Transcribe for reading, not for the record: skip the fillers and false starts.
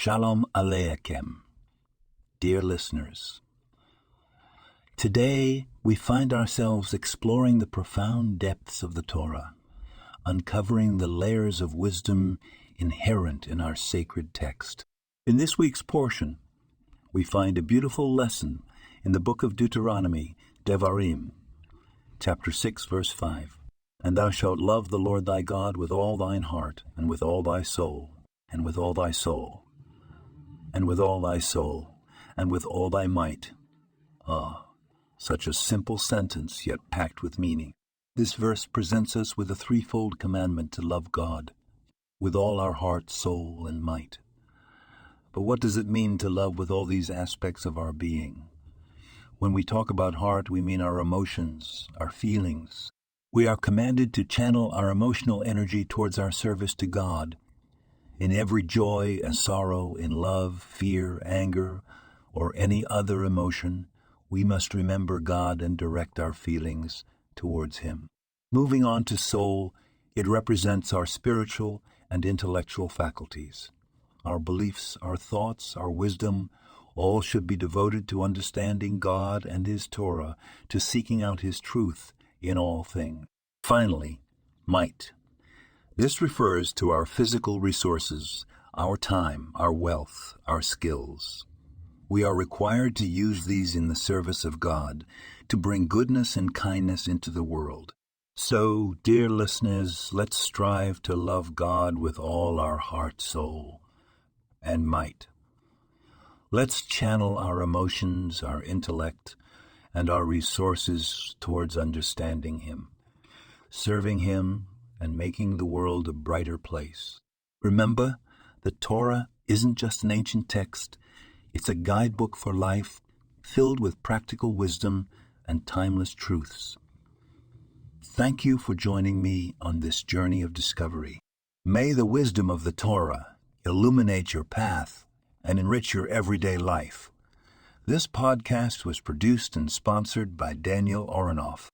Shalom Aleichem, dear listeners. Today we find ourselves exploring the profound depths of the Torah, uncovering the layers of wisdom inherent in our sacred text. In this week's portion, we find a beautiful lesson in the book of Deuteronomy, Devarim, chapter 6, verse 5. And thou shalt love the Lord thy God with all thine heart, and with all thy soul, and with all thy soul, and with all thy soul, and with all thy might. Such a simple sentence, yet packed with meaning. This verse presents us with a threefold commandment to love God with all our heart, soul, and might. But what does it mean to love with all these aspects of our being? When we talk about heart, we mean our emotions, our feelings. We are commanded to channel our emotional energy towards our service to God. In every joy and sorrow, in love, fear, anger, or any other emotion, we must remember God and direct our feelings towards Him. Moving on to soul, it represents our spiritual and intellectual faculties. Our beliefs, our thoughts, our wisdom, all should be devoted to understanding God and His Torah, to seeking out His truth in all things. Finally, might. This refers to our physical resources, our time, our wealth, our skills. We are required to use these in the service of God, to bring goodness and kindness into the world. So, dear listeners, let's strive to love God with all our heart, soul, and might. Let's channel our emotions, our intellect, and our resources towards understanding Him, serving Him, and making the world a brighter place. Remember, the Torah isn't just an ancient text. It's a guidebook for life, filled with practical wisdom and timeless truths. Thank you for joining me on this journey of discovery. May the wisdom of the Torah illuminate your path and enrich your everyday life. This podcast was produced and sponsored by Daniel Oronoff.